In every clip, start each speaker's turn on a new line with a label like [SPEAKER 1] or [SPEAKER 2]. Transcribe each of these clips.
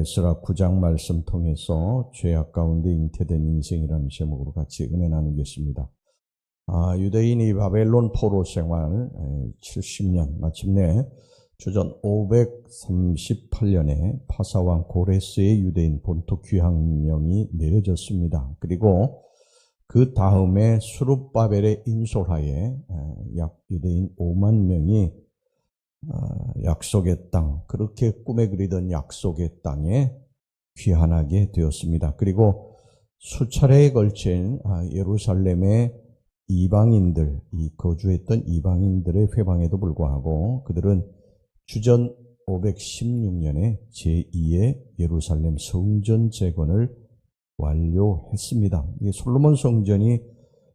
[SPEAKER 1] 에스라 9장 말씀 통해서 죄악 가운데 잉태된 인생이라는 제목으로 같이 은혜 나누겠습니다. 유대인이 바벨론 포로 생활 70년, 마침내 주전 538년에 파사왕 고레스의 유대인 본토 귀환령이 내려졌습니다. 그리고 그 다음에 수룹바벨의 인솔하에 약 유대인 5만 명이 약속의 땅, 그렇게 꿈에 그리던 약속의 땅에 귀환하게 되었습니다. 그리고 수차례에 걸친 예루살렘의 이방인들, 이 거주했던 이방인들의 회방에도 불구하고 그들은 주전 516년에 제2의 예루살렘 성전 재건을 완료했습니다. 이 솔로몬 성전이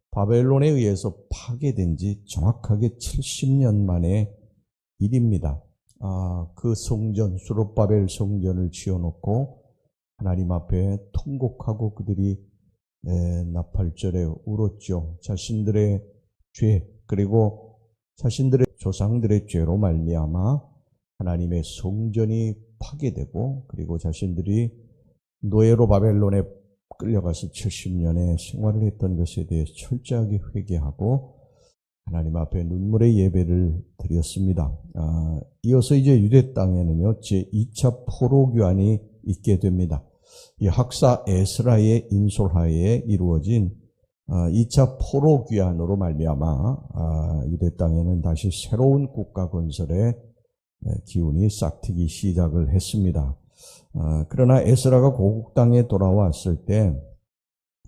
[SPEAKER 1] 바벨론에 의해서 파괴된 지 정확하게 70년 만에 일입니다. 그 성전, 수룹바벨 성전을 지어놓고 하나님 앞에 통곡하고 그들이 나팔절에 울었죠. 자신들의 죄, 그리고 자신들의 조상들의 죄로 말미암아 하나님의 성전이 파괴되고, 그리고 자신들이 노예로 바벨론에 끌려가서 70년의 생활을 했던 것에 대해 철저하게 회개하고 하나님 앞에 눈물의 예배를 드렸습니다. 이어서 이제 유대 땅에는요, 제2차 포로 귀환이 있게 됩니다. 이 학사 에스라의 인솔하에 이루어진 2차 포로 귀환으로 말미암아 유대 땅에는 다시 새로운 국가 건설의 기운이 싹트기 시작을 했습니다. 그러나 에스라가 고국 땅에 돌아왔을 때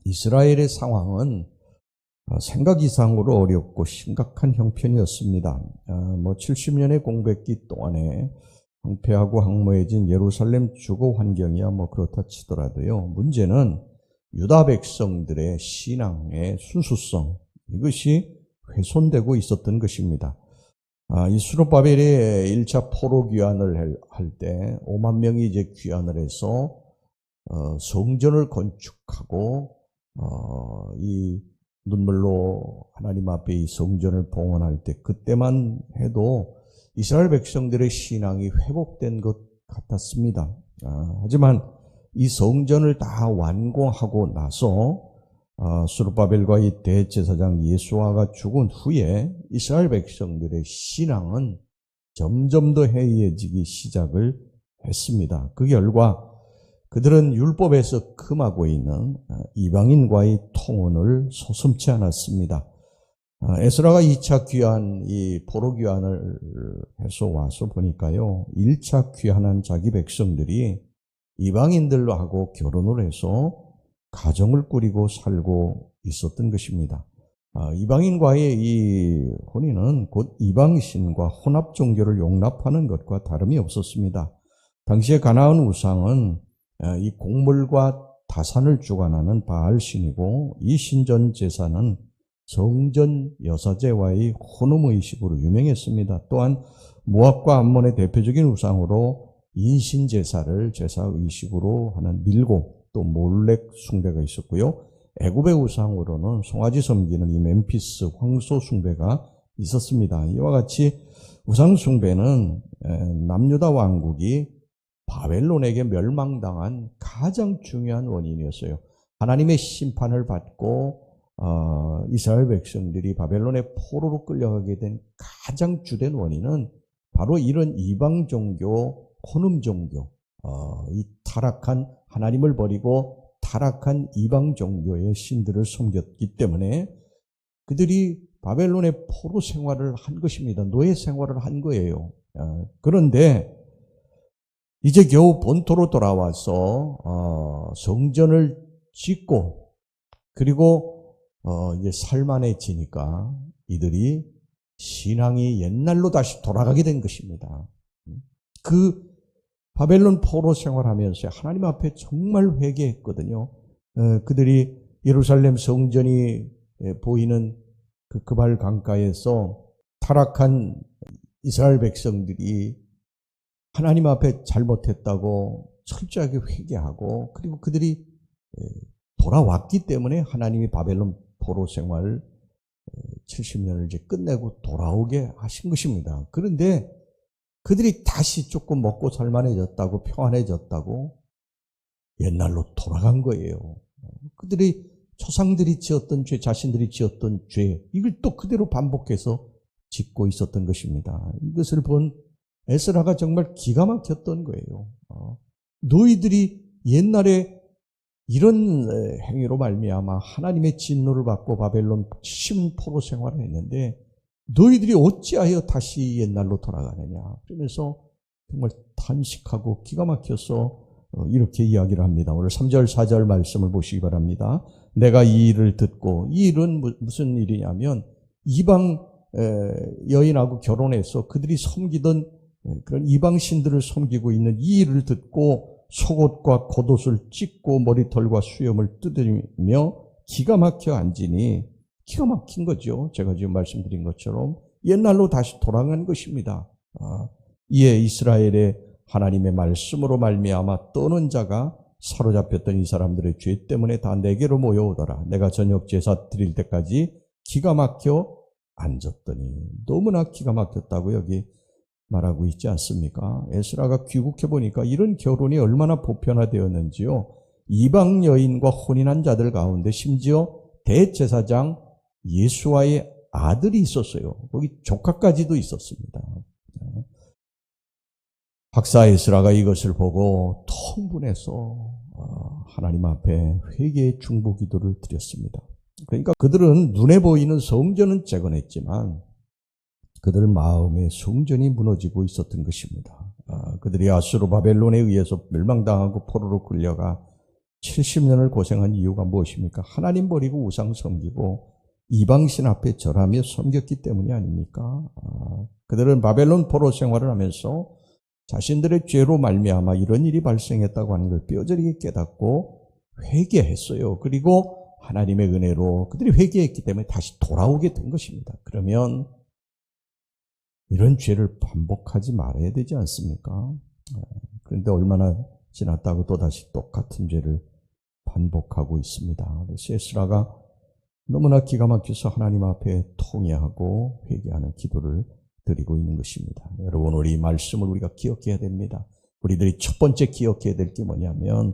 [SPEAKER 1] 이스라엘의 상황은 생각 이상으로 어렵고 심각한 형편이었습니다. 70년의 공백기 동안에 황폐하고 황무해진 예루살렘 주거 환경이야 그렇다 치더라도요, 문제는 유다 백성들의 신앙의 순수성, 이것이 훼손되고 있었던 것입니다. 이 수룹바벨의 1차 포로 귀환을 할 때 5만 명이 이제 귀환을 해서 성전을 건축하고 이 눈물로 하나님 앞에 이 성전을 봉헌할 때, 그때만 해도 이스라엘 백성들의 신앙이 회복된 것 같았습니다. 하지만 이 성전을 다 완공하고 나서 수룹바벨과 이 대제사장 예수아가 죽은 후에 이스라엘 백성들의 신앙은 점점 더 해이해지기 시작을 했습니다. 그 결과 그들은 율법에서 금하고 있는 이방인과의 통혼을 서슴지 않았습니다. 에스라가 2차 귀환, 이 포로 귀환을 해서 와서 보니까요, 1차 귀환한 자기 백성들이 이방인들로 하고 결혼을 해서 가정을 꾸리고 살고 있었던 것입니다. 이방인과의 이 혼인은 곧 이방신과 혼합 종교를 용납하는 것과 다름이 없었습니다. 당시의 가나안 우상은 이 곡물과 다산을 주관하는 바알신이고, 이 신전 제사는 성전 여사제와의 혼음의식으로 유명했습니다. 또한 모압과 암몬의 대표적인 우상으로 인신제사를 제사의식으로 하는 밀고, 또 몰렉 숭배가 있었고요. 애굽의 우상으로는 송아지 섬기는 이 멤피스 황소 숭배가 있었습니다. 이와 같이 우상 숭배는 남유다 왕국이 바벨론에게 멸망당한 가장 중요한 원인이었어요. 하나님의 심판을 받고 이스라엘 백성들이 바벨론의 포로로 끌려가게 된 가장 주된 원인은 바로 이런 이방 종교, 혼음 종교, 이 타락한 하나님을 버리고 타락한 이방 종교의 신들을 섬겼기 때문에 그들이 바벨론의 포로 생활을 한 것입니다. 노예 생활을 한 거예요. 그런데 이제 겨우 본토로 돌아와서 성전을 짓고, 그리고 이제 살만해지니까 이들이 신앙이 옛날로 다시 돌아가게 된 것입니다. 그 바벨론 포로 생활하면서 하나님 앞에 정말 회개했거든요. 그들이 예루살렘 성전이 보이는 그 그발 강가에서 타락한 이스라엘 백성들이 하나님 앞에 잘못했다고 철저하게 회개하고, 그리고 그들이 돌아왔기 때문에 하나님이 바벨론 포로 생활 70년을 이제 끝내고 돌아오게 하신 것입니다. 그런데 그들이 다시 조금 먹고 살만해졌다고, 평안해졌다고 옛날로 돌아간 거예요. 그들이 조상들이 지었던 죄, 자신들이 지었던 죄, 이걸 또 그대로 반복해서 짓고 있었던 것입니다. 이것을 본 에스라가 정말 기가 막혔던 거예요. 너희들이 옛날에 이런 행위로 말미암아 하나님의 진노를 받고 바벨론 70년 포로 생활을 했는데 너희들이 어찌하여 다시 옛날로 돌아가느냐. 그러면서 정말 탄식하고 기가 막혀서 이렇게 이야기를 합니다. 오늘 3절 4절 말씀을 보시기 바랍니다. 내가 이 일을 듣고, 이 일은 무슨 일이냐면 이방 여인하고 결혼해서 그들이 섬기던 그런 이방 신들을 섬기고 있는 이 일을 듣고 속옷과 겉옷을 찢고 머리털과 수염을 뜯으며 기가 막혀 앉으니, 기가 막힌 거죠. 제가 지금 말씀드린 것처럼 옛날로 다시 돌아간 것입니다. 이에 이스라엘의 하나님의 말씀으로 말미암아 떠는 자가 사로잡혔던 이 사람들의 죄 때문에 다 내게로 모여오더라. 내가 저녁 제사 드릴 때까지 기가 막혀 앉았더니, 너무나 기가 막혔다고 여기 말하고 있지 않습니까? 에스라가 귀국해 보니까 이런 결혼이 얼마나 보편화되었는지요. 이방 여인과 혼인한 자들 가운데 심지어 대제사장 예수와의 아들이 있었어요. 거기 조카까지도 있었습니다. 박사 에스라가 이것을 보고 통분해서 하나님 앞에 회개의 중보 기도를 드렸습니다. 그러니까 그들은 눈에 보이는 성전은 재건했지만 그들 마음의 성전이 무너지고 있었던 것입니다. 그들이 아수르 바벨론에 의해서 멸망당하고 포로로 끌려가 70년을 고생한 이유가 무엇입니까? 하나님 버리고 우상 섬기고 이방신 앞에 절하며 섬겼기 때문이 아닙니까? 그들은 바벨론 포로 생활을 하면서 자신들의 죄로 말미암아 이런 일이 발생했다고 하는 걸 뼈저리게 깨닫고 회개했어요. 그리고 하나님의 은혜로 그들이 회개했기 때문에 다시 돌아오게 된 것입니다. 그러면 이런 죄를 반복하지 말아야 되지 않습니까? 그런데 얼마나 지났다고 또다시 똑같은 죄를 반복하고 있습니다. 그래서 에스라가 너무나 기가 막혀서 하나님 앞에 통회하고 회개하는 기도를 드리고 있는 것입니다. 여러분, 우리 말씀을 우리가 기억해야 됩니다. 우리들이 첫 번째 기억해야 될 게 뭐냐면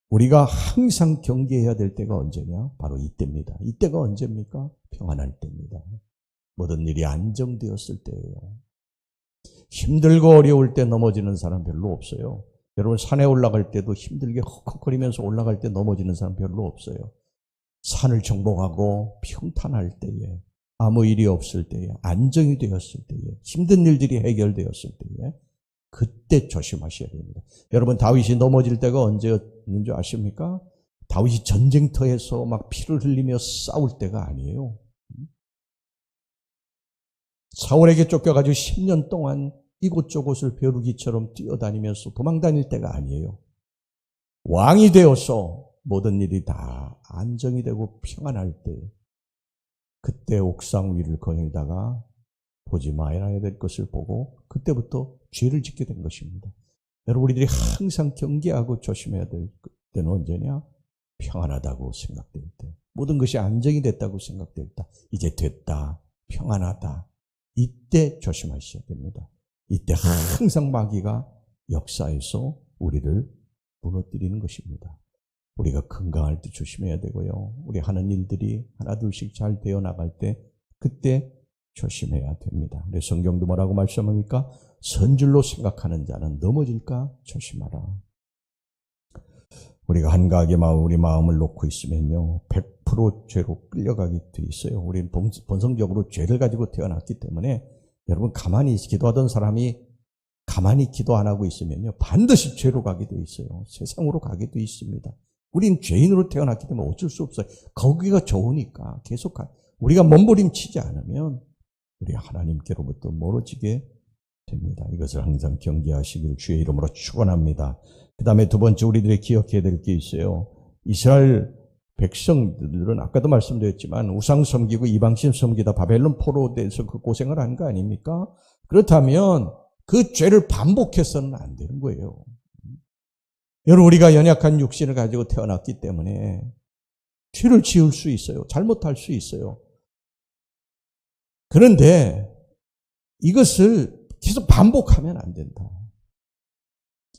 [SPEAKER 1] 우리가 항상 경계해야 될 때가 언제냐? 바로 이때입니다. 이때가 언제입니까? 평안할 때입니다. 모든 일이 안정되었을 때예요. 힘들고 어려울 때 넘어지는 사람 별로 없어요. 여러분, 산에 올라갈 때도 힘들게 헉헉거리면서 올라갈 때 넘어지는 사람 별로 없어요. 산을 정복하고 평탄할 때에, 아무 일이 없을 때에, 안정이 되었을 때에, 힘든 일들이 해결되었을 때에, 그때 조심하셔야 됩니다. 여러분, 다윗이 넘어질 때가 언제였는 줄 아십니까? 다윗이 전쟁터에서 막 피를 흘리며 싸울 때가 아니에요. 사울에게 쫓겨가지고 10년 동안 이곳저곳을 벼루기처럼 뛰어다니면서 도망다닐 때가 아니에요. 왕이 되어서 모든 일이 다 안정이 되고 평안할 때, 그때 옥상 위를 거닐다가 보지 말아야 될 것을 보고 그때부터 죄를 짓게 된 것입니다. 여러분, 우리들이 항상 경계하고 조심해야 될 때는 언제냐? 평안하다고 생각될 때, 모든 것이 안정이 됐다고 생각될 때, 이제 됐다, 평안하다, 이때 조심하셔야 됩니다. 이때 항상 마귀가 역사에서 우리를 무너뜨리는 것입니다. 우리가 건강할 때 조심해야 되고요. 우리 하는 일들이 하나둘씩 잘 되어 나갈 때 그때 조심해야 됩니다. 그래서 성경도 뭐라고 말씀합니까? 선줄로 생각하는 자는 넘어질까 조심하라. 우리가 한가하게 우리 마음을 놓고 있으면요, 100% 죄로 끌려가게 돼 있어요. 우리는 본성적으로 죄를 가지고 태어났기 때문에 여러분, 가만히 기도하던 사람이 가만히 기도 안 하고 있으면요, 반드시 죄로 가게 돼 있어요. 세상으로 가게 돼 있습니다. 우린 죄인으로 태어났기 때문에 어쩔 수 없어요. 거기가 좋으니까 계속 우리가 몸부림치지 않으면 우리 하나님께로부터 멀어지게 됩니다. 이것을 항상 경계하시길 주의 이름으로 축원합니다. 그 다음에 두 번째 우리들이 기억해야 될 게 있어요. 이스라엘 백성들은 아까도 말씀드렸지만 우상 섬기고 이방신 섬기다 바벨론 포로돼서 그 고생을 한 거 아닙니까? 그렇다면 그 죄를 반복해서는 안 되는 거예요. 여러분, 우리가 연약한 육신을 가지고 태어났기 때문에 죄를 지을 수 있어요. 잘못할 수 있어요. 그런데 이것을 계속 반복하면 안 된다.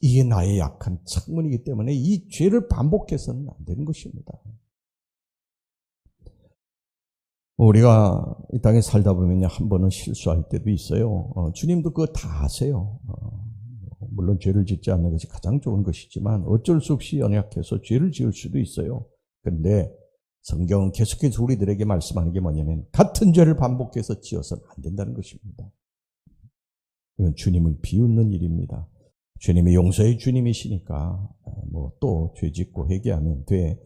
[SPEAKER 1] 이게 나의 약한 창문이기 때문에 이 죄를 반복해서는 안 되는 것입니다. 우리가 이 땅에 살다 보면 한 번은 실수할 때도 있어요. 주님도 그거 다 아세요. 물론 죄를 짓지 않는 것이 가장 좋은 것이지만 어쩔 수 없이 연약해서 죄를 지을 수도 있어요. 그런데 성경은 계속해서 우리들에게 말씀하는 게 뭐냐면 같은 죄를 반복해서 지어서는 안 된다는 것입니다. 이건 주님을 비웃는 일입니다. 주님이 용서의 주님이시니까 또 죄 짓고 회개하면 돼.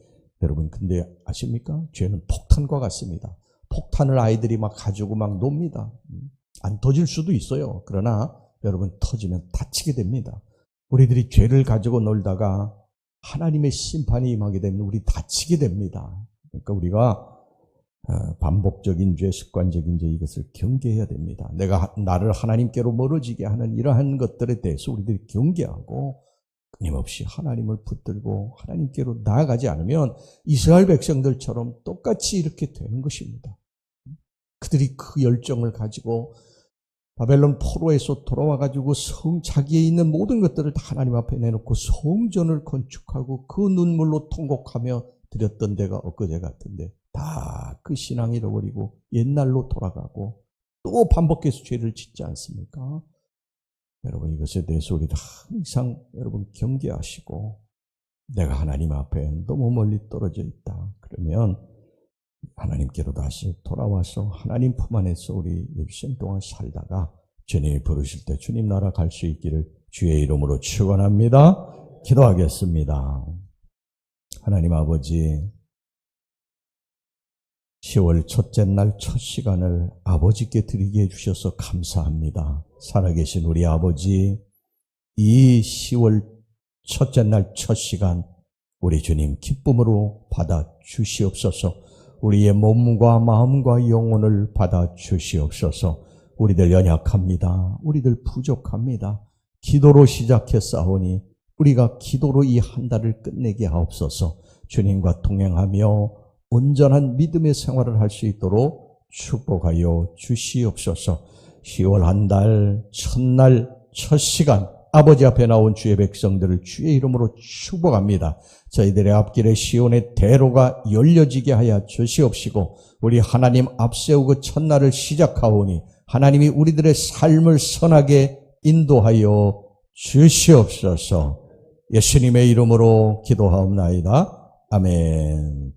[SPEAKER 1] 여러분 근데 아십니까? 죄는 폭탄과 같습니다. 폭탄을 아이들이 막 가지고 막 놉니다. 안 터질 수도 있어요. 그러나 여러분 터지면 다치게 됩니다. 우리들이 죄를 가지고 놀다가 하나님의 심판이 임하게 되면 우리 다치게 됩니다. 그러니까 우리가 반복적인 죄, 습관적인 죄 이것을 경계해야 됩니다. 나를 하나님께로 멀어지게 하는 이러한 것들에 대해서 우리들이 경계하고 끊임없이 하나님을 붙들고 하나님께로 나아가지 않으면 이스라엘 백성들처럼 똑같이 이렇게 되는 것입니다. 그들이 그 열정을 가지고 바벨론 포로에서 돌아와가지고 자기에 있는 모든 것들을 다 하나님 앞에 내놓고 성전을 건축하고 그 눈물로 통곡하며 드렸던 데가 엊그제 같은데 다 그 신앙 잃어버리고 옛날로 돌아가고 또 반복해서 죄를 짓지 않습니까? 여러분 이것에 대해서 우리도 항상 여러분 경계하시고 내가 하나님 앞에 너무 멀리 떨어져 있다. 그러면 하나님께로 다시 돌아와서 하나님 품 안에서 우리 일생 동안 살다가 주님이 부르실 때 주님 나라 갈 수 있기를 주의 이름으로 축원합니다. 기도하겠습니다. 하나님 아버지 10월 첫째 날 첫 시간을 아버지께 드리게 해주셔서 감사합니다. 살아계신 우리 아버지 이 10월 첫째 날 첫 시간 우리 주님 기쁨으로 받아 주시옵소서. 우리의 몸과 마음과 영혼을 받아 주시옵소서. 우리들 연약합니다. 우리들 부족합니다. 기도로 시작했사오니 우리가 기도로 이 한 달을 끝내게 하옵소서. 주님과 동행하며 온전한 믿음의 생활을 할 수 있도록 축복하여 주시옵소서. 10월 한 달 첫날 첫 시간 아버지 앞에 나온 주의 백성들을 주의 이름으로 축복합니다. 저희들의 앞길에 시온의 대로가 열려지게 하여 주시옵시고 우리 하나님 앞세우고 첫날을 시작하오니 하나님이 우리들의 삶을 선하게 인도하여 주시옵소서. 예수님의 이름으로 기도하옵나이다. 아멘.